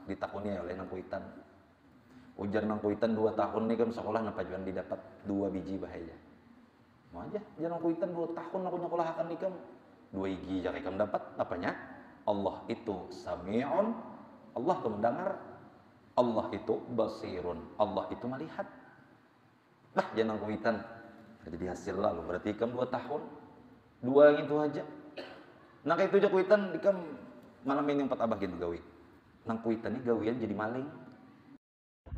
ditakuni oleh nang kuitan. Ujar nang kuitan 2 tahun nih kan sekolah napa juan didapat 2 biji bahaya. Mau aja jangan kuitan 2 tahun aku nyekolahakan nikam 2 biji jak ikam dapat apanya? Allah itu sami'un, Allah itu mendengar, Allah itu basirun, Allah itu melihat. Bah jangan kuitan jadi hasil lalu berarti ikam 2 tahun 2 itu aja. Nah kayak itu aja kuitan ikam malam ini 4 abah gitu gawi. Nang kuitan ini gawian jadi maling.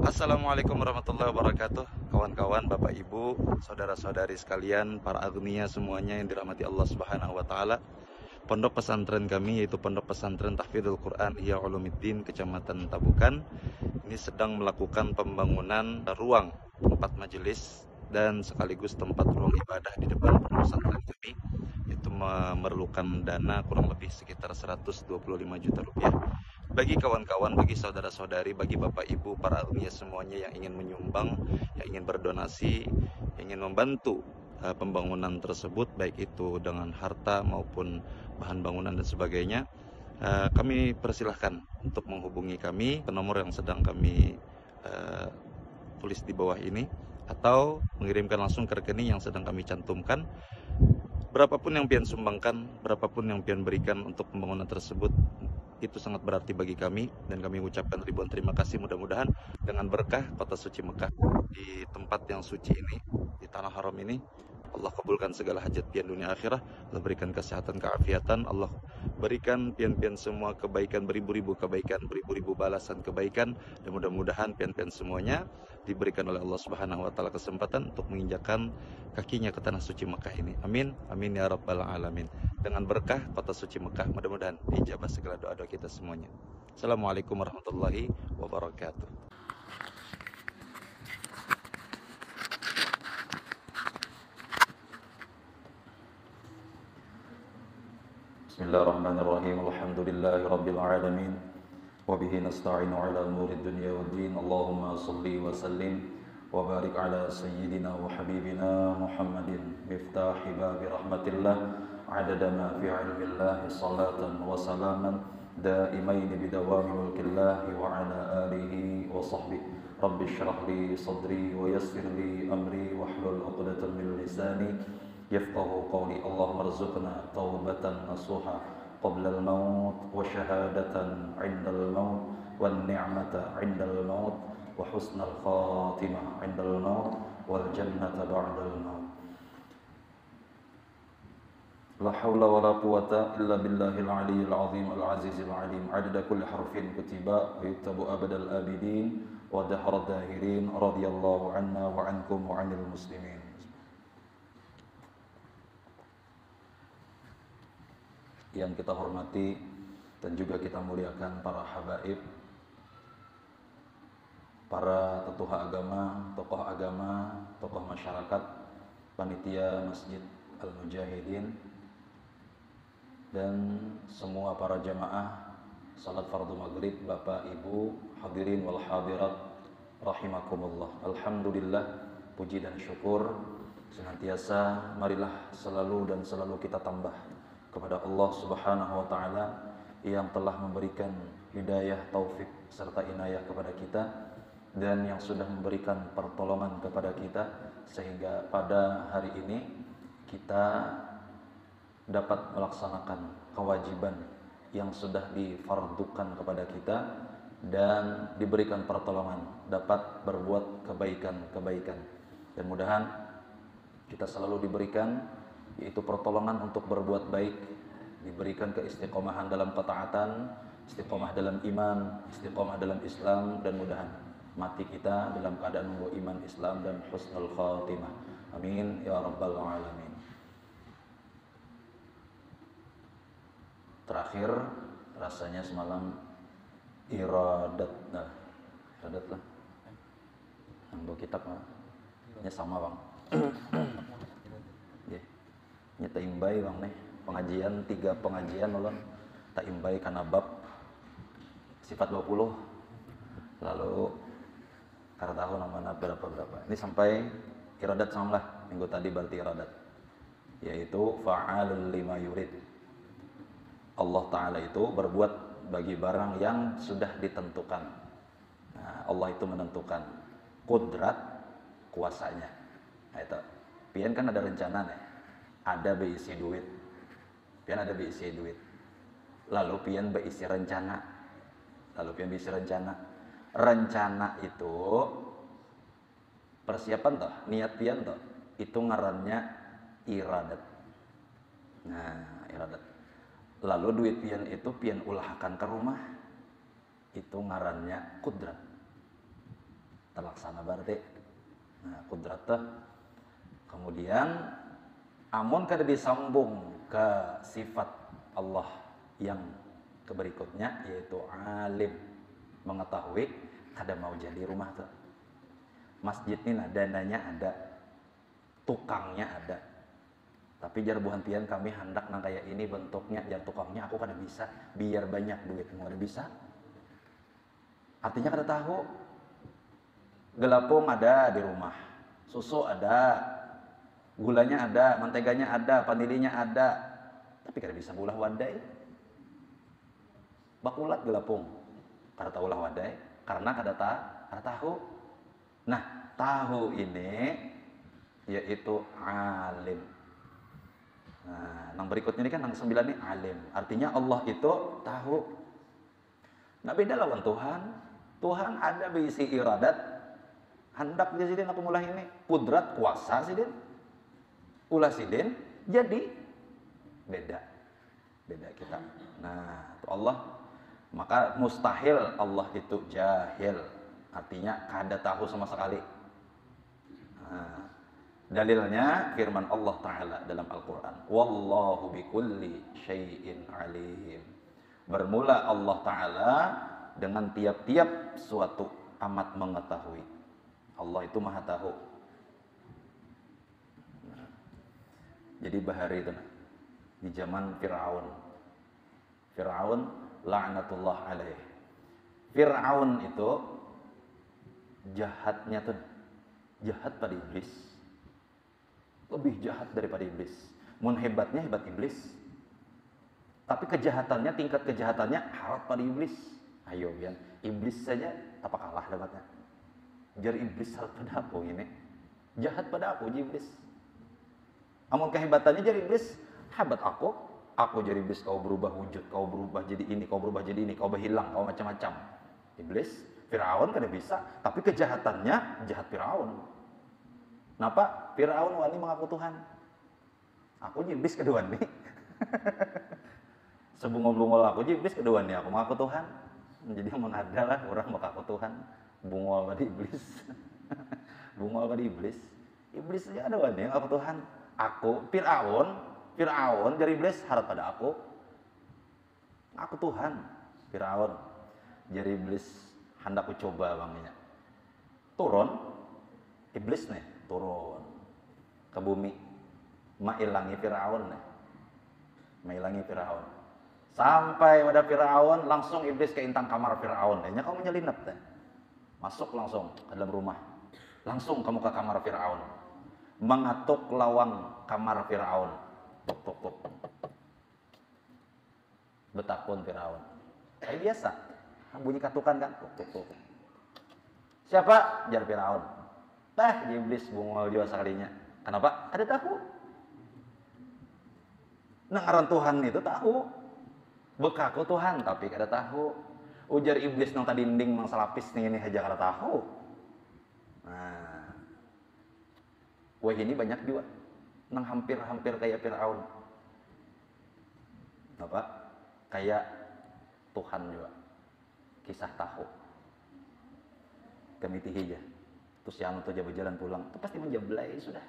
Assalamualaikum warahmatullahi wabarakatuh. Kawan-kawan, Bapak Ibu, saudara-saudari sekalian, para agnia semuanya yang dirahmati Allah Subhanahu wa taala. Pondok pesantren kami yaitu Pondok Pesantren Tahfidzul Quran Ihya Ulumuddin Kecamatan Tabukan ini sedang melakukan pembangunan ruang tempat majelis dan sekaligus tempat ruang ibadah di depan pondok pesantren kami. Itu memerlukan dana kurang lebih sekitar 125 juta rupiah. Bagi kawan-kawan, bagi saudara-saudari, bagi bapak ibu, para alumni semuanya yang ingin menyumbang, yang ingin berdonasi, yang ingin membantu pembangunan tersebut, baik itu dengan harta maupun bahan bangunan dan sebagainya, kami persilahkan untuk menghubungi kami ke nomor yang sedang kami tulis di bawah ini, atau mengirimkan langsung ke rekening yang sedang kami cantumkan. Berapapun yang pian sumbangkan, berapapun yang pian berikan untuk pembangunan tersebut, itu sangat berarti bagi kami, dan kami ucapkan ribuan terima kasih. Mudah-mudahan dengan berkah kota suci Mekah, di tempat yang suci ini, di tanah haram ini, Allah kabulkan segala hajat pian dunia akhirah, Allah berikan kesehatan, keafiatan, Allah berikan pian-pian semua kebaikan, beribu-ribu kebaikan, beribu-ribu balasan kebaikan, dan mudah-mudahan pian-pian semuanya diberikan oleh Allah Subhanahu wa taala kesempatan untuk menginjakkan kakinya ke tanah suci Mekah ini. Amin, amin ya rabbal alamin. Dengan berkah kota suci Mekah, mudah-mudahan diijabah segala doa-doa kita semuanya. Assalamualaikum warahmatullahi wabarakatuh. Bismillahirrahmanirrahim. Alhamdulillahi rabbil alamin. Wa bihi nasta'inu ala umuri dunya waddin. Allahumma salli wa sallim wa barik ala sayyidina wa habibina Muhammadin miftahi babi rahmatillah adada ma fi ilmillah salatan wa salaman daimaini bidawami mulkillah wa ala alihi wa sahbihi. Rabbi shrah li sadri wa yassir li amri wahlul 'uqdatam min lisani yafqahu qawli. Allahumma rzuqna taubatan nasuha qabla al-maut wa syahadatan 'inda al-maut wan ni'mata 'inda al-maut wa husnal khatimah 'inda al-maut wal jannata ba'da al-maut. La haula wa la quwata illa billahil aliyyil azim al-azizil alim. Adada kulli harfin kutiba wa yuktabu abadal abidin wa dahra dahirin. Radiyallahu anna wa ankum wa 'anil muslimin. Yang kita hormati dan juga kita muliakan para habaib, para tetuha agama, tokoh masyarakat, panitia Masjid Al-Mujahidin, dan semua para jamaah salat fardu maghrib, bapak ibu hadirin wal hadirat rahimakumullah. Alhamdulillah, puji dan syukur senantiasa marilah selalu dan selalu kita tambah kepada Allah Subhanahu wa taala yang telah memberikan hidayah, taufik serta inayah kepada kita, dan yang sudah memberikan pertolongan kepada kita sehingga pada hari ini kita dapat melaksanakan kewajiban yang sudah difardukan kepada kita dan diberikan pertolongan dapat berbuat kebaikan-kebaikan, dan mudahan kita selalu diberikan yaitu pertolongan untuk berbuat baik, diberikan keistiqomahan dalam ketaatan, istiqomah dalam iman, istiqomah dalam Islam, dan mudahan mati kita dalam keadaan membawa iman, Islam, dan husnul khatimah. Amin ya rabbal alamin. Terakhir rasanya semalam iradat lah, nambah kitab nya sama bang. Nyata imbai bang nih pengajian 3 pengajian ulun tak imbai karena bab sifat 20, lalu karena tahu namanya berapa ini sampai iradat sama lah minggu tadi, berarti iradat yaitu fa'alul lima yurid. Allah Ta'ala itu berbuat bagi barang yang sudah ditentukan. Nah, Allah itu menentukan kudrat kuasanya. Nah, itu pian kan ada rencana nih, ada beisi duit, pian ada beisi duit, lalu pian beisi rencana, rencana itu persiapan toh, niat pian toh, itu ngarannya iradat. Nah, iradat. Lalu duit pian itu pian ulahkan ke rumah, itu ngarannya kudrat. Terlaksana berarti. Nah, kudrat tuh. Kemudian amun kada disambung ke sifat Allah yang keberikutnya, yaitu alim, mengetahui, kada mau jadi rumah tuh. Masjid ini dananya ada, tukangnya ada, tapi jar buhan pian kami hendak nang kayak ini bentuknya, jar tukangnya aku kada bisa, biar banyak duit mau kada bisa. Artinya kada tahu. Gelapung ada di rumah, susu ada, gulanya ada, manteganya ada, panilinya ada, tapi kada bisa ulah wadai. Bakulat gelapung, kada tahu ulah wadai karena kada tahu. Nah, tahu ini yaitu alim. Nah, yang berikutnya ini kan yang 9 ini alim. Artinya Allah itu tahu. Nah, beda lawan Tuhan. Tuhan ada berisi iradat. Hendak dia sidin aku mulai ini. Kudrat kuasa sidin. Ulah sidin. Jadi beda. Beda kita. Nah, itu Allah. Maka mustahil Allah itu jahil. Artinya kada tahu sama sekali. Nah, dalilnya firman Allah Ta'ala dalam Al-Quran. Wallahu bikulli syai'in alim. Bermula Allah Ta'ala dengan tiap-tiap suatu amat mengetahui. Allah itu maha tahu. Jadi bahari itu di zaman Fir'aun. Fir'aun la'natullah alaih. Fir'aun itu jahatnya tuh jahat pada iblis. Lebih jahat daripada iblis. Mun hebatnya hebat iblis. Tapi kejahatannya, tingkat kejahatannya harap pada iblis. Ayo biar iblis saja tak kalah dapatnya. Jar iblis harap pada aku ini. Jahat pada aku iblis. Amun kehebatannya jar iblis, hebat aku. Aku jadi iblis, kau berubah wujud, kau berubah jadi ini, kau berubah jadi ini, kau berhilang, kau macam-macam. Iblis, Firaun kada bisa, tapi kejahatannya jahat Firaun. Kenapa? Firaun wani mengaku Tuhan. Aku iblis kedua nih. Sebungol-bungol aku iblis kedua nih, aku mengaku Tuhan. Jadi amun ada lah orang mengaku Tuhan. Bungol pada iblis. Bungol pada iblis. Iblis aja ada wani mengaku Tuhan. Aku Firaun dari iblis harap pada aku. Aku Tuhan. Firaun jadi iblis hendak ku coba bangnya. Turun iblis nih, turun ke bumi. Mailangi Firaun nih. Mailangi Firaun. Sampai pada Firaun langsung iblis ke intang kamar Firaun. Nya kamu nyelinap teh. Masuk langsung ke dalam rumah. Langsung kamu ke kamar Firaun. Mengatuk lawang kamar Firaun. Tuk tuk tuk. Betakun Firaun. Kayak biasa. Bunyi katukan kan. Tuk tuk tuk. Siapa? Jar Firaun. Iblis bungol juga sekalinya. Kenapa? Ada tahu. Nah, ngaran Tuhan itu tahu. Bekaku Tuhan tapi kada tahu. Ujar iblis nang tadi dinding mang salapis nih ini aja kada tahu. Nah, wah ini banyak juga nang hampir-hampir kayak Firaun. Apa? Kayak Tuhan juga. Kisah tahu. Kami tihija. Terus yang tuh jalan pulang, itu pasti menjablay sudah.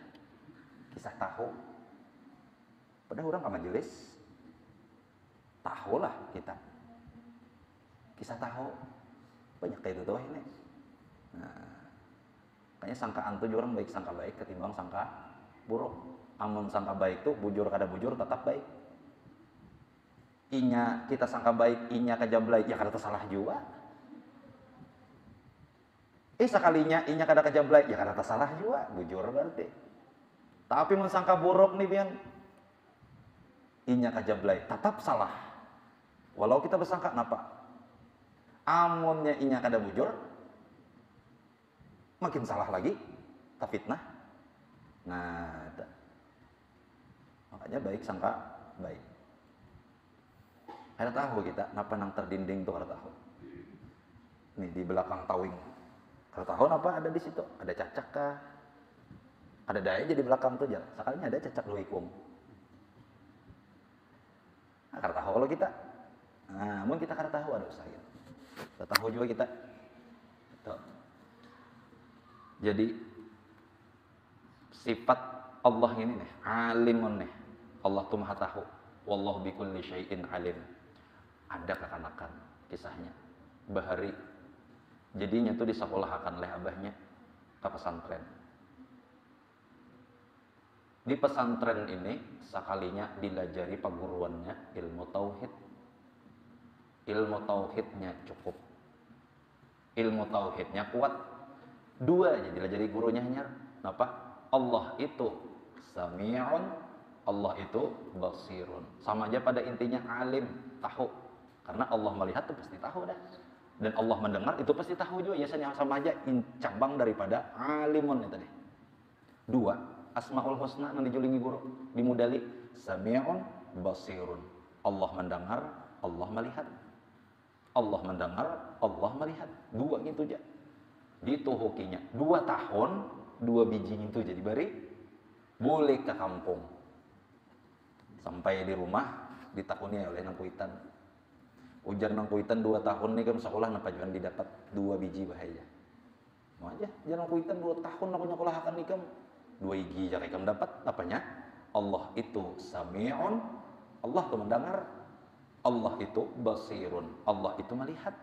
Kisah tahu. Padahal orang ke majelis. Tahu lah kita. Kisah tahu. Banyak kayak itu tuh ini. Nah, kayaknya sangkaan tuh orang baik sangka baik ketimbang sangka buruk. Amun sangka baik tuh bujur kada bujur tetap baik. Inya kita sangka baik, inya kajablay, ya kada tersalah juga. Sekalinya inya kada kajablay, ya kada tersalah juga, bujur berarti. Tapi mun sangka buruk nih pian, inya kajablay, tetap salah. Walau kita bersangka napa? Amunnya inya kada bujur, makin salah lagi, tak fitnah. Nah, makanya baik sangka baik. Ada tahu kita, napa nang terdinding tuh ada tahu. Nih di belakang tawing. Kada tahu napa ada di situ? Ada cacak kah? Ada daya jadi belakang tuh jalan. Sekalinya ada cacak luikum. Nah, kada tahu kalau kita. Nah, mungkin kita kada tahu ada usaha. Kada tahu juga kita. Tuh. Jadi sifat Allah ini nih, alimun nih. Allah tuh maha tahu. Wallahu bikulli syai'in alim. Ada kekanakan kisahnya. Bahari. Jadinya tuh disekolahakan oleh abahnya ke pesantren. Di pesantren ini sekalinya dilajari perguruannya ilmu tauhid. Ilmu tauhidnya cukup. Ilmu tauhidnya kuat. Dua aja dilajari gurunya hanya apa? Allah itu sami'un, Allah itu basirun. Sama aja pada intinya alim, tahu. Karena Allah melihat itu pasti tahu dah. Dan Allah mendengar itu pasti tahu juga. Ya sama aja cabang daripada alimun itu tadi. Dua, Asmaul Husna yang dijulingi guru di Mudali, sami'un basirun. Allah mendengar, Allah melihat. Allah mendengar, Allah melihat. Dua gitu aja. Dituhukinya 2 tahun 2 biji itu jadi bari boleh ke kampung. Sampai di rumah ditakuni oleh nang kuitan. Ujar nang kuitan 2 tahun nih kan sekolah napa jangan didapat 2 biji bahaya. Mau aja jangan kuitan 2 tahun aku nyekolah akan ikam 2 biji jangan ikam dapat apanya? Allah itu sami'un, Allah itu mendengar, Allah itu basirun, Allah itu melihat.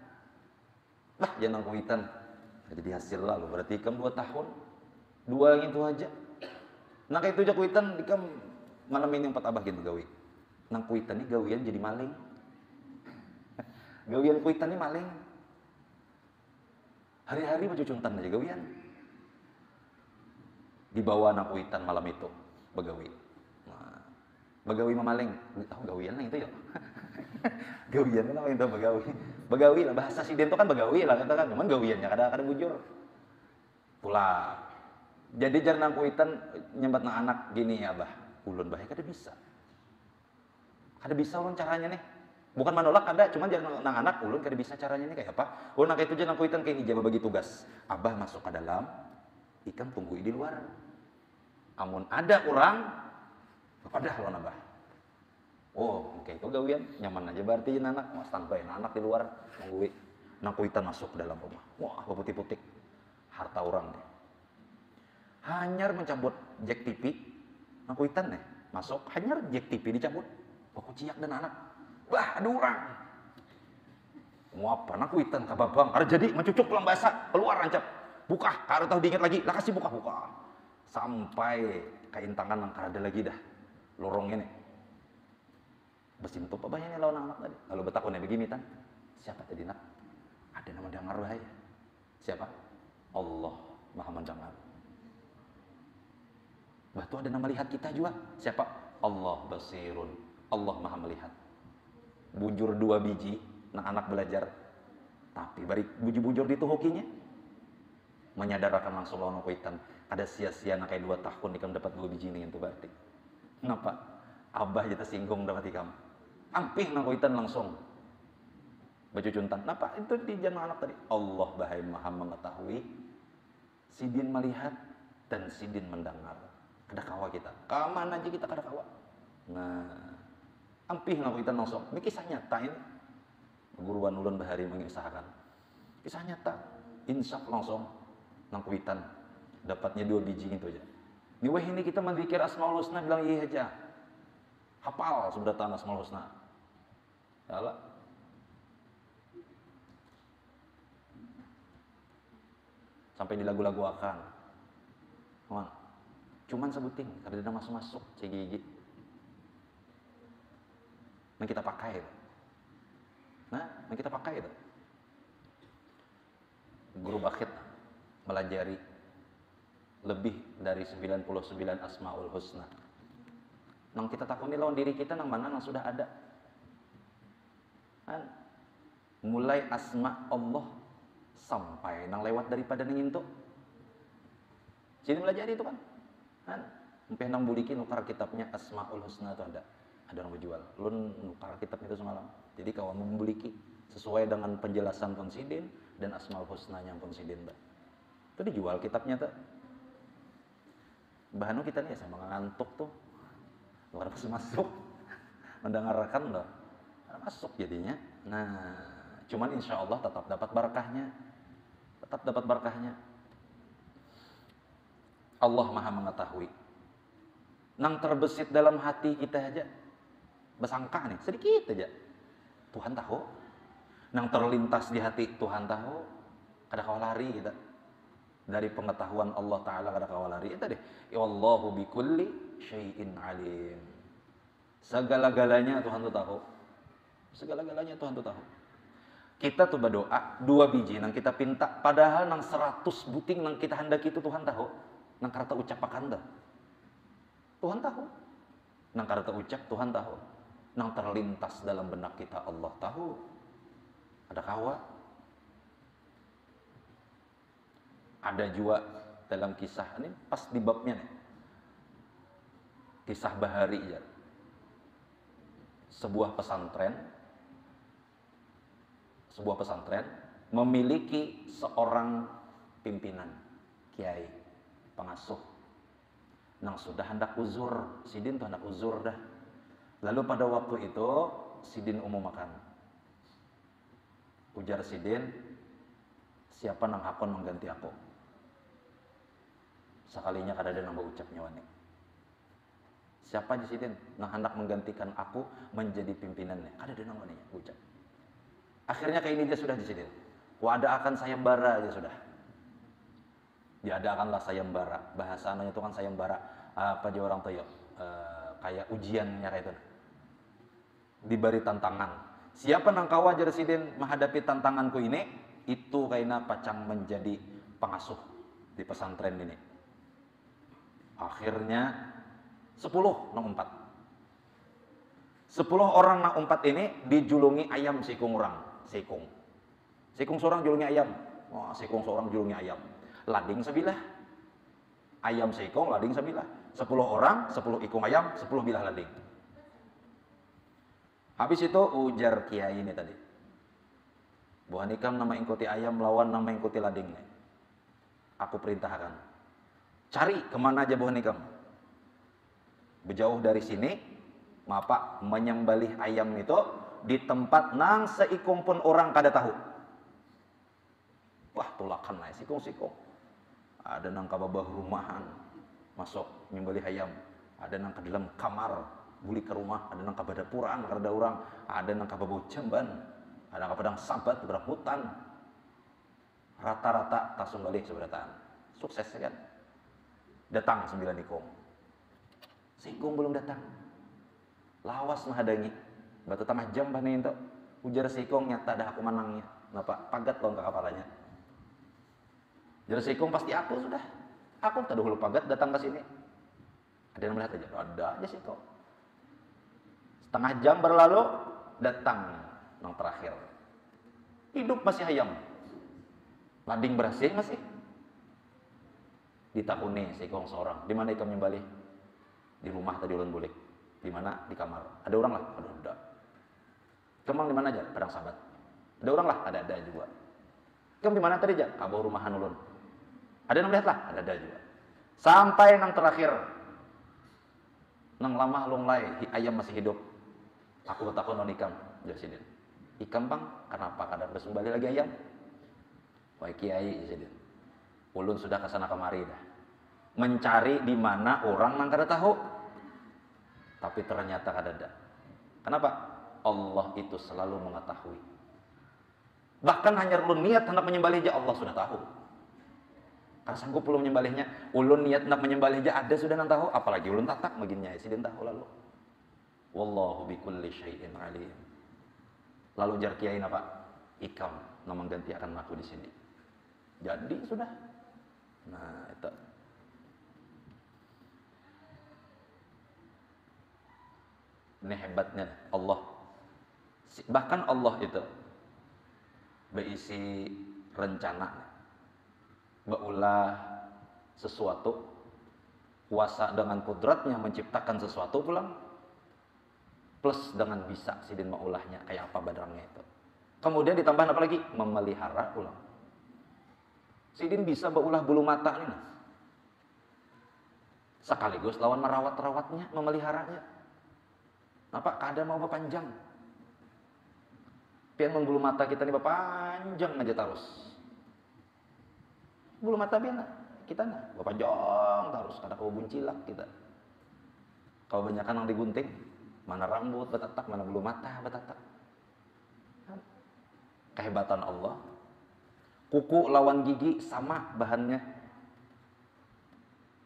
Lah jangan kuitan jadi hasil lalu berarti ikam 2 tahun 2 gitu aja. Nah kayak itu aja kuitan ikam mana yang 4 abah gitu gawi. Nang kuitan ini gawian jadi maling. Gawian kuitan ini maling. Hari-hari bercucuntan aja gawian. Dibawa anak kuitan malam itu begawi. Nah, begawi memaling. Oh gawian lah itu ya. Gawian kan itu begawi. Begawi lah bahasa siden itu kan begawi lah katakan. Cuman gawiannya kada bujur. Pula. Jadi jarang kuitan nyembat nang anak gini ya bah. Ulun bahaya kada bisa. Kada bisa ulun caranya nih. Bukan menolak kada, cuman jarang nang anak ulun kada bisa caranya nih kayak apa? Ulun nak itu jarang kuitan kayak ini bagi tugas. Abah masuk ke dalam, ikan tunggu di luar. Amun ada orang, ada lawan abah. Oh, oke itu gawian nyaman aja berarti anak mau standby anak di luar nunggu nang kuitan masuk ke dalam rumah. Wah, putih-putih. Harta orang deh. Hanyar mencabut jack TV nang kuitan nih. Masuk hanyar jack TV dicabut. Baku ciak dan anak. Wah, ada orang. Mau apa nang kuitan ka babang. Ada jadi mencucuk tulang basah keluar rancap. Buka, kalau tahu diingat lagi, lah kasih buka. Sampai kain tangan nang kada lagi dah. Lorong ini. Bersimtup apa bayangnya lawan anak tadi. Lalu betakunnya begini tan. Siapa tadi nak? Ada nama dengar bahaya. Siapa? Allah Maha mendengar. Batu ada nama lihat kita juga. Siapa? Allah basirun. Allah Maha melihat. Bujur 2 biji nang anak belajar. Tapi bari bujur-bujur dituhukinya. Menyadarkan langsung lawan kuitan. Ada sia-sia nak kayak 2 tahun ikam dapat 2 biji nih itu berarti. Kenapa? Abah jata singgung dapat ikam. Ampih nang kuitan langsung. Baju cuntan. Kenapa? Itu di jangan anak tadi. Allah bahaya Maha mengetahui. Sidin melihat dan sidin mendengar. Kada kawa kita. Kaman aja kita kada kawa. Nah, ampih nang kuitan langsung. Ini kisah nyata ini. Guruan ulun bahari mengisahkan. Kisah nyata. Insaf langsung nang kuitan. Dapatnya 2 biji itu aja. Di wah ini kita menzikir Asmaul Husna bilang iya aja. Hafal sebenarnya Asmaul Husna. Yalah. Sampai di lagu-lagu akan. Wah. Cuman sebutin, kada ada masuk-masuk cegigi. Nah kita pakai itu. Nah kita pakai itu. Guru Bakhit melajari lebih dari 99 Asmaul Husna. Nang kita takuni lawan diri kita nang mana nang sudah ada. Kan? Mulai asma Allah sampai nang lewat daripada ningin tuh. Sini belajar itu kan. Kan? Sampai nang buliki nukar kitabnya Asmaul Husna itu ada. Ada orang berjual. Lu nukar kitab itu semalam. Jadi kawan membuliki sesuai dengan penjelasan Ponsidin dan Asmaul Husnanya Ponsidin. Itu dijual kitabnya tuh. Bahanu kita nih sama ngantuk tuh. Luar masuk. Mendengarkan loh. Masuk jadinya. Nah, cuman insya Allah tetap dapat berkahnya. Tetap dapat berkahnya. Allah Maha mengetahui. Nang terbesit dalam hati kita aja. Besangka nih, sedikit aja. Tuhan tahu. Nang terlintas di hati, Tuhan tahu. Kada kau lari kita. Dari pengetahuan Allah Ta'ala kada kau lari. Itu deh. Wallahu bikulli syai'in alim. Segala-galanya Tuhan tuh tahu. Segala-galanya Tuhan tuh tahu. Kita tuh berdoa 2 biji nang kita pinta, padahal nang 100 buting nang kita hendak itu Tuhan tahu. Nang karta ucapakan dah. Tuhan tahu. Nang karta ucap Tuhan tahu. Nang terlintas dalam benak kita Allah tahu. Ada kawa. Ada juga dalam kisah ini pas di babnya nih. Kisah Bahari ya. Sebuah pesantren memiliki seorang pimpinan, kiai, pengasuh. Nang sudah hendak uzur, sidin tuh hendak uzur dah. Lalu pada waktu itu sidin umumakan. Ujar sidin, siapa nang hakon mengganti aku? Sekalinya kada ada nambah ucap nyawani. Siapa aja sidin nang hendak menggantikan aku menjadi pimpinannya? Kada ada nambah nih ucap. Akhirnya kayak ini dia sudah disidin. Wadakan sayembara aja sudah. Diadakanlah sayembara. Bahasanya itu kan sayembara. Apa dia orang tuh kayak ujiannya kayak itu. Diberi tantangan. Siapa nang kawa jadi sidin menghadapi tantanganku ini? Itu kayaknya pacang menjadi pengasuh di pesantren ini. Akhirnya 10 nang 4. 10 orang nang 4 ini dijulungi ayam sikung orang. Sikung seorang julungi ayam. Oh, sikung seorang julungi ayam. Lading sebilah. Ayam sikung, lading sebilah. 10 orang, 10 ikung ayam, 10 bilah lading. Habis itu ujar kiai ini tadi. Buhan ikam nama ikuti ayam lawan nama ikuti lading. Aku perintahkan. Cari kemana aja buhan ikam. Berjauh dari sini, mapa menyembelih ayam itu di tempat nang seikung pun orang kada tahu. Wah, tulakan lah sikung-sikung. Ada nang kababah rumahan masuk nyembelih ayam. Ada nang ke dalam kamar buli ke rumah. Ada nang kabadapuran kada orang. Ada nang kababau jamban. Ada nang kabadang sabat berambutan. Rata-rata tasung balik seberataan. Sukses kan? Datang 9 ikung. Sikung belum datang. Lawas menghadangi. Batu tamah jam bani itu ujar sikung nyata dah aku menangnya. Kenapa? Pagat loh ke kepalanya. Ujar sikung pasti aku sudah. Aku tak dahulu pagat datang ke sini. Ada yang melihat aja. Ada aja sikung. Setengah jam berlalu datang yang terakhir. Hidup masih ayam. Lading berhasil masih. Ditahuni sikung seorang. Di mana ikam nyembali? Di rumah tadi ulun bulik. Di mana? Di kamar. Ada orang lah. Aduh, udah. Kemang di mana aja? Padang sahabat. Ada orang lah, ada juga. Kamu di mana tadi aja? Kabau rumahan ulun. Ada yang melihat lah, ada juga. Sampai nang terakhir. Nang lama lunglai, ayam masih hidup. Aku takut non ikam, jasidin. Ikam bang, kenapa kadang bersembali lagi ayam? Wah kiai jasidin. Ulun sudah kesana kemari dah. Mencari di mana orang nang kada tahu. Tapi ternyata kada ada. Kenapa? Allah itu selalu mengetahui. Bahkan hanya ulun niat hendak menyembelih aja Allah sudah tahu. Karena sanggup belum menyembelihnya, ulun niat hendak menyembelih aja ada sudah nang tahu, apalagi ulun tatak begini ya sidin tahu lalu. Wallahu bikulli syai'in alim. Lalu jar kiai apa? Ikam nama ganti akan aku di sini. Jadi sudah. Nah, itu. Ini hebatnya Allah. Bahkan Allah itu berisi rencana, beulah sesuatu, kuasa dengan kudratnya menciptakan sesuatu pulang, plus dengan bisa sidin maulahnya kayak apa badannya itu. Kemudian ditambah apa lagi? Memelihara pulang. Sidin bisa beulah bulu mata ini, sekaligus lawan merawat-rawatnya, memeliharanya. Apa kada mau panjang? Pian bulu mata kita ini panjang aja terus. Bulu mata pian kita nah panjang terus, kada kau buncilak kita. Kalau banyakan yang digunting, mana rambut betatak, mana bulu mata betatak. Kehebatan Allah. Kuku lawan gigi sama bahannya.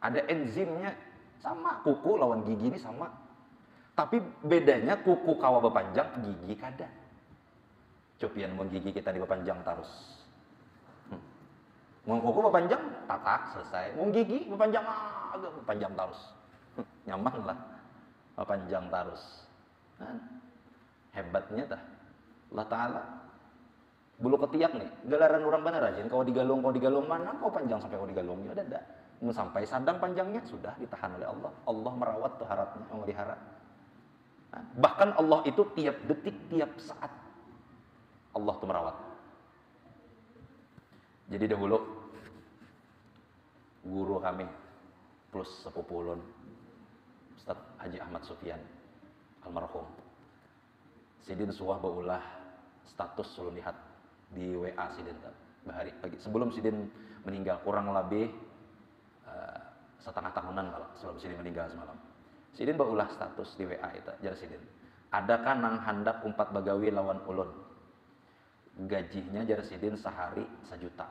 Ada enzimnya sama, kuku lawan gigi ini sama. Tapi bedanya kuku kawa bepanjang, gigi kada. Copian mau gigi kita di bepanjang terus. Mau kuku bepanjang, tatak selesai. Mau gigi bepanjang agak bepanjang terus. Nyaman lah. Bepanjang terus. Hebatnya dah. Allah Ta'ala. Bulu ketiak nih, galaran orang benar rajin. Kalau digalung mana? Kau panjang sampai kau digalung ya ada. Sampai sadang panjangnya sudah ditahan oleh Allah. Allah merawat tuh haratnya, memelihara. Bahkan Allah itu tiap detik, tiap saat Allah tuh merawat. Jadi dahulu guru kami plus sepupu ulun Ustaz Haji Ahmad Sufyan almarhum. Sidin suah beulah status ulun lihat di WA sidin bahari pagi sebelum sidin meninggal, kurang lebih setengah tahunan kalau sebelum sidin meninggal semalam. Sidin beulah status di WA itu jar sidin. Adakah nang handak umpat bagawi lawan ulun? Gajinya jar sidin sehari 1 juta.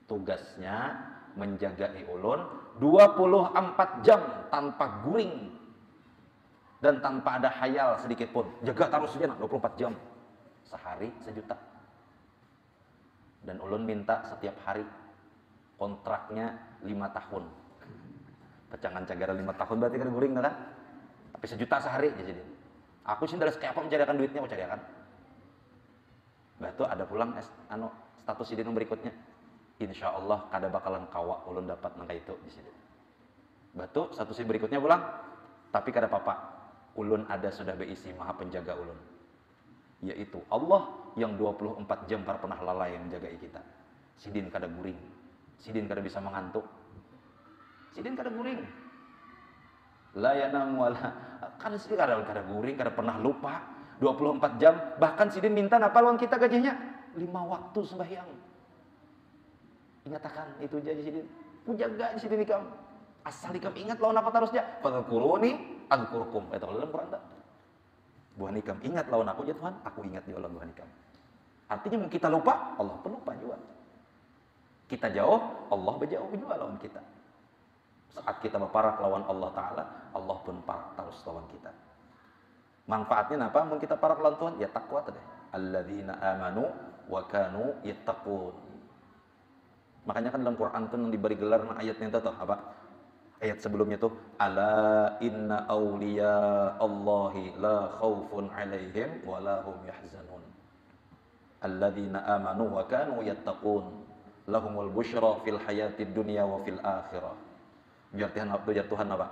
Tugasnya menjagai ulun 24 jam tanpa guring dan tanpa ada hayal sedikit pun. Jaga terus saja 24 jam. Sehari 1 juta. Dan ulun minta setiap hari kontraknya 5 tahun. Pecangan cagara 5 tahun berarti kan guring kan? Tapi 1 juta sehari jadi. Aku sih dari kayak apa mencarikan duitnya, aku carikan. Batu ada pulang status sidin yang berikutnya. Insya Allah kada bakalan kawa ulun dapat nangka itu di sini. Batu status sidin berikutnya pulang, tapi kada apa-apa. Ulun ada sudah berisi maha penjaga ulun. Yaitu Allah yang 24 jam kada pernah lalai yang menjagai kita. Sidin kada guring. Sidin kada bisa mengantuk. Sidin kada guring. La yanam wala. Kan sidin kada guring, kada pernah lupa. 24 jam, bahkan sidin minta napa lawan kita gajinya 5 waktu sembahyang. Ingatakan itu aja sidin. Pujaga sidin ikam. Asal ikam ingat lawan apa terusnya. Fadhkuruni azkurkum. Itu dalam Quran tak. Buhan ikam ingat lawan aku ya Tuhan, aku ingat di Allah Buhan ikam. Artinya mau kita lupa, Allah pun lupa juga. Kita jauh, Allah berjauh juga lawan kita. Saat kita berparak lawan Allah Ta'ala, Allah pun parak terus lawan kita. Manfaatnya apa? Mau kita parak lawan Tuhan, ya takwa tadi. Alladzina amanu wa kanu yattaqun. Makanya kan dalam Quran itu yang diberi gelar ayatnya itu apa? Ayat sebelumnya tuh ala inna awliya Allahi la khaufun alaihim wa la hum yahzanun. Alladzina amanu wa kanu yattaqun lahumul busyra fil hayatid dunya wa fil akhirah. Biar Tuhan apa?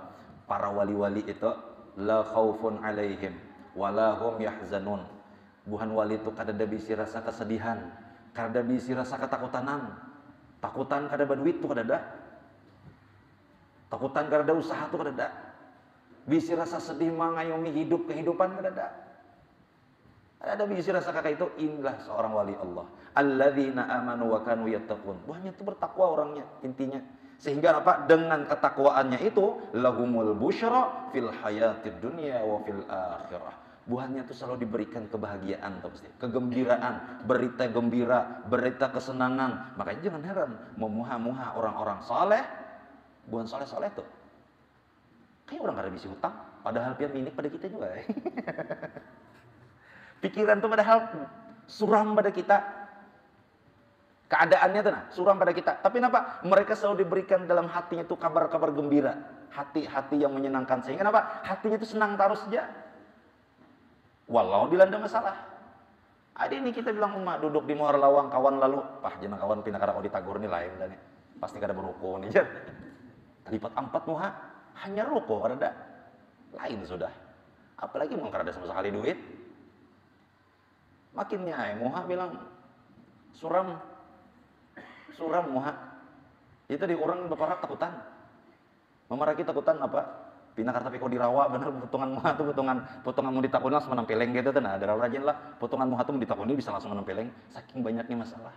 Para wali-wali itu la khaufun alaihim wa la hum yahzanun. Buhan wali itu kada ada bisi rasa kesedihan, kada ada bisi rasa ketakutanan. Takutan kada ada duit itu kada ada. Takutan kada ada usaha itu kada ada. Bisi rasa sedih mengayomi kehidupan kada ada. Ada bisi rasa kakak itu inilah seorang wali Allah. Alladzina amanu wa kanu yattaqun. Buahnya itu bertakwa orangnya intinya. Sehingga apa? Dengan ketakwaannya itu lahumul busyra fil hayatid dunya wa fil akhirah. Buahnya itu selalu diberikan kebahagiaan, kegembiraan, berita gembira, berita kesenangan. Makanya jangan heran memuha-muha orang-orang saleh, bukan saleh-saleh tuh. Kayak orang kada bisa hutang, padahal pian minik pada kita juga. Pikiran tuh padahal suram pada kita. Keadaannya tuh nah, suram pada kita. Tapi kenapa? Mereka selalu diberikan dalam hatinya tuh kabar-kabar gembira. Hati-hati yang menyenangkan. Sehingga kenapa? Hatinya tuh senang terus saja. Walau dilanda masalah. Ada ini kita bilang emak duduk di muara lawang kawan lalu, jenah kawan pindah kada kau ditagur nih lain dan pasti kada beruko nih jar. Lipat ampat muha hanya ruko kada lain sudah. Apalagi mau kada sama sekali duit. Makinnya muha bilang suram muha. Itu di orang beparak takutan. Memaraki takutan apa? Pindah karta piko dirawa bener potongan muha tuh potongan mau ditakuni langsung menempeleng gitu kan. Ada rajin lah potongan muha tuh mau ditakuni bisa langsung menempeleng saking banyaknya masalah.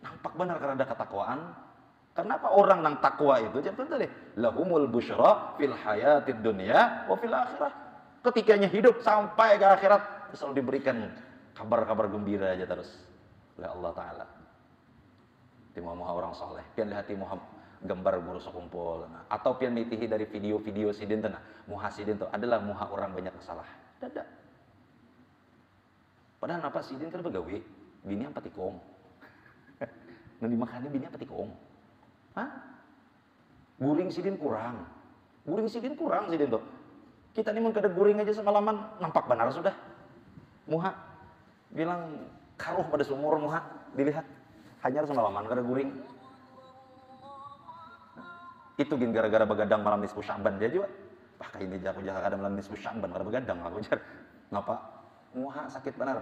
Nampak benar karena ada ketakwaan. Kenapa orang nang takwa itu jangan deh lahumul busyra fil hayatid dunya wa fil akhirah. Ketikanya hidup sampai ke akhirat selalu diberikan kabar-kabar gembira aja terus oleh Allah Ta'ala. Di muha orang soleh pian di hati muha gambar guru sekumpul atau pian mitihi dari video-video sidin tena muha sidin itu adalah muha orang banyak masalah dadak padahal apa sidin kan begawe bini yang patikong nanti makannya bini yang patikong guring sidin kurang sidin tuh kita ini mau kada guring aja semalaman nampak benar sudah muha bilang karuh pada sumur muha dilihat hanya semalaman kada guring. Itu gin gara-gara begadang malam nisfu Sya'ban dia juga. Pakai ini aku jaga kadang malam nisfu Sya'ban kada begadang aku jar. Ngapa? Muha sakit benar.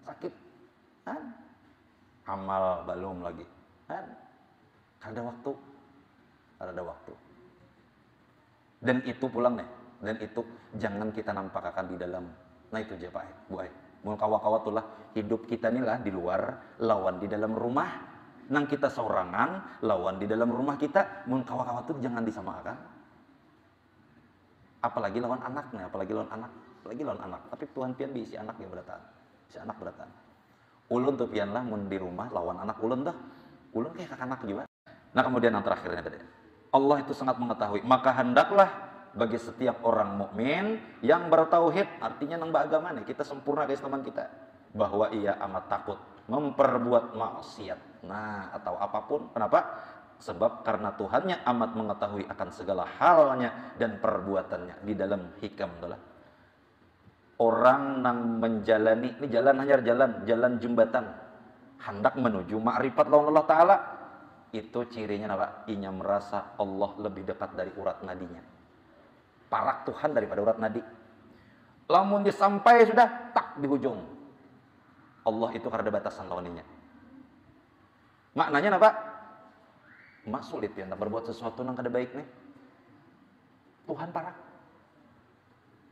Sakit. Amal belum lagi. Kada waktu. Dan itu pulang nih. Dan itu jangan kita nampak akan di dalam. Nah itu aja Pak, Bu Ai. Mun kawa-kawa tulah hidup kita nih lah di luar lawan di dalam rumah. Nang kita sorangan lawan di dalam rumah kita mun kawa-kawa tuh jangan disamakan. Apalagi lawan anaknya, apalagi lawan anak. Tapi Tuhan pian bisi anak ya beratan. Si anak beratan. Ulun tuh pian lah mun di rumah lawan anak ulun dah. Ulun kayak kakak anak juga. Nah kemudian yang terakhirnya tadi. Allah itu sangat mengetahui. Maka hendaklah bagi setiap orang mukmin yang bertauhid, artinya nang beragama nih, kita sempurna keislaman kita, bahwa ia amat takut memperbuat maksiat. Nah, atau apapun. Kenapa? Sebab karena Tuhannya amat mengetahui akan segala halnya dan perbuatannya. Di dalam hikam itulah. Orang nang menjalani, ini jalan jembatan hendak menuju ma'rifat lawan Allah Ta'ala. Itu cirinya apa? Inya merasa Allah lebih dekat dari urat nadinya. Parak Tuhan daripada urat nadi. Lamun disampai sudah tak di ujung. Allah itu karena batasan lawaninya. Maknanya apa? Mak sulit ya berbuat sesuatu yang kada baik nih. Tuhan parak.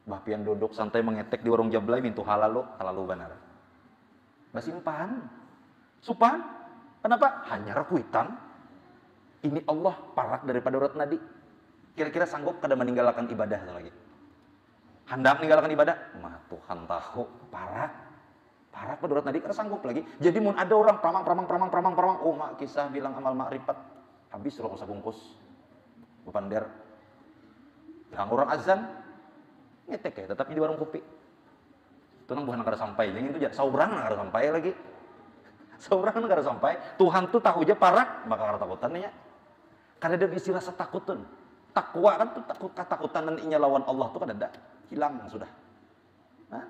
Bapian duduk santai mengetek di warung jablay mintu halalu benar. Basimpan. Supan. Kenapa? Hanya rakuitan. Ini Allah parak daripada urat nadi. Kira-kira sanggup kada meninggalkan ibadah lagi. Hendak meninggalkan ibadah, mah Tuhan tahu parak pada urat nadi kada sanggup lagi. Jadi mun ada orang pramang, oh mak kisah bilang amal makrifat habis rokok sabungkus. Bupander. Yang orang azan ngetek ya, tetap di warung kopi. Itu nang bukan kada sampai, yang itu saurang kada sampai lagi. Saurang kada sampai. Tuhan tuh tahu aja parak, maka kada takutannya. Kada ada isi rasa takut tuh. Takwa kan tuh ketakutan dan inya lawan Allah tuh kan ada hilang sudah. Nah,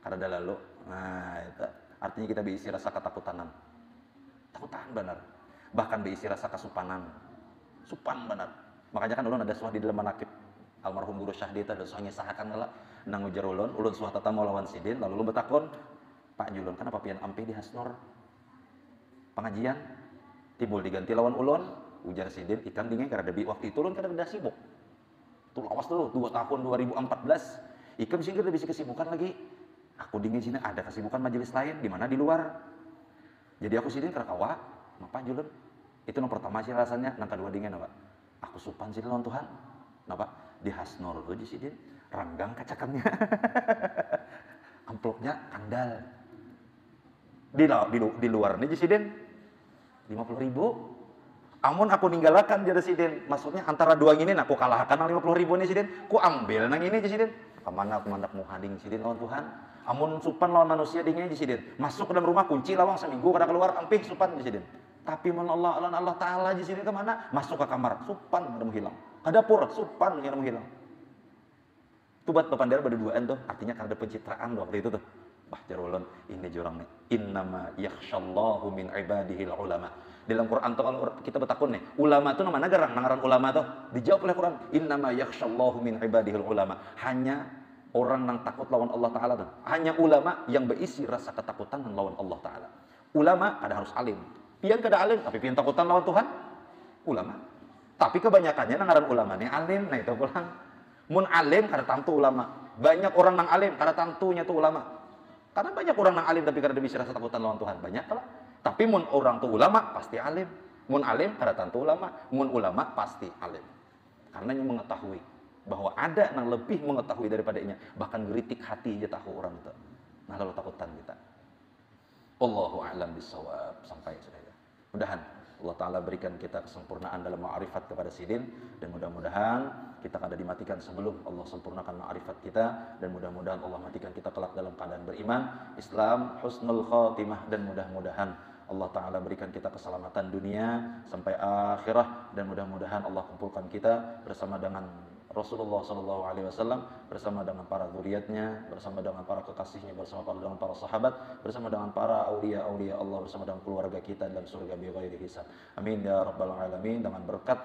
kada ada lalu. Nah, itu artinya kita berisi rasa ketakutan. Takutan benar. Bahkan berisi rasa kesupanan. Supan benar. Makanya kan ulun ada suah di dalam manakib almarhum guru Syahdi itu ada suah nyesahakan lah nang ujar ulun suah tata mau lawan sidin lalu ulun betakon, Pak Julun kenapa pian ampe di Hasnor pengajian timbul diganti lawan ulun. Ujar sidin ikan dingin karena debi waktu itu ulun kada ada sibuk. Tuh lawas tuh 2 tahun 2014. Ikan sih kada bisa kesibukan lagi. Aku dingin sini ada kesibukan majelis lain di mana di luar. Jadi aku sidin kerakawa, Pak Julun. Itu yang pertama sih rasanya, nang kedua dingin apa? Aku supan sidin lawan Tuhan. Napa? Di Hasnor tuh sidin ranggang kacakannya. Amplopnya kandal. Di luar nih sidin 50.000. Amun aku ninggalakan jadi sidin, maksudnya antara dua ini aku kalahkan nang 50.000 nih sidin, ku ambil nang ini sidin. Kemana aku mandak muhading sidin lawan Tuhan. Amun supan lawan manusia dingin sidin. Masuk ke dalam rumah kunci lawang seminggu kada keluar ampih supan sidin. Tapi mun Allah Ta'ala sidin kemana? Masuk ke kamar, supan kada mau hilang. Ke dapur, supan kada mau hilang. Tubat papandera berduaan tuh, artinya karena ada pencitraan tuh waktu itu tuh. Bah jarulun ini jurang nih. Innama yakhsyallahu min ibadihil ulama. Dalam Quran tuh kalau kita betakun nih, ulama tuh namanya garang, nangaran ulama tuh dijawab oleh Quran. Innama yakhsyallahu min ibadihil ulama. Hanya orang yang takut lawan Allah Ta'ala tuh. Hanya ulama yang berisi rasa ketakutan lawan Allah Ta'ala. Ulama ada harus alim. Pian kada alim, tapi pian takutan lawan Tuhan. Ulama. Tapi kebanyakannya nangaran ulama nih alim, nah itu pulang. Mun alim kada tantu ulama. Banyak orang nang alim kada tantunya tuh ulama. Karena banyak orang nang alim tapi kada bisa rasa takutan lawan Tuhan. Banyak lah. Tapi mun orang tuh ulama pasti alim. Mun alim kada tantu ulama. Mun ulama pasti alim. Karena yang mengetahui bahwa ada yang lebih mengetahui daripadanya, bahkan geritik hati aja tahu orang itu. Nah lalu takutan kita. Allahu a'lam bissawab. Sampai sudah ya. Mudahan Allah Ta'ala berikan kita kesempurnaan dalam ma'rifat kepada sidin, dan mudah-mudahan kita kada dimatikan sebelum Allah sempurnakan ma'rifat kita, dan mudah-mudahan Allah matikan kita kelak dalam keadaan beriman, Islam, husnul khatimah, dan mudah-mudahan Allah Ta'ala berikan kita keselamatan dunia sampai akhirah, dan mudah-mudahan Allah kumpulkan kita bersama dengan Rasulullah SAW, bersama dengan para zuriatnya, bersama dengan para kekasihnya, bersama dengan para sahabat, bersama dengan para aulia-aulia Allah, bersama dengan keluarga kita dalam surga bighairi hisab. Amin ya rabbal alamin. Dengan berkat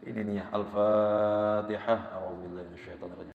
ini nih Al-Fatihah. A'udzubillahi minasyaitonir rajim.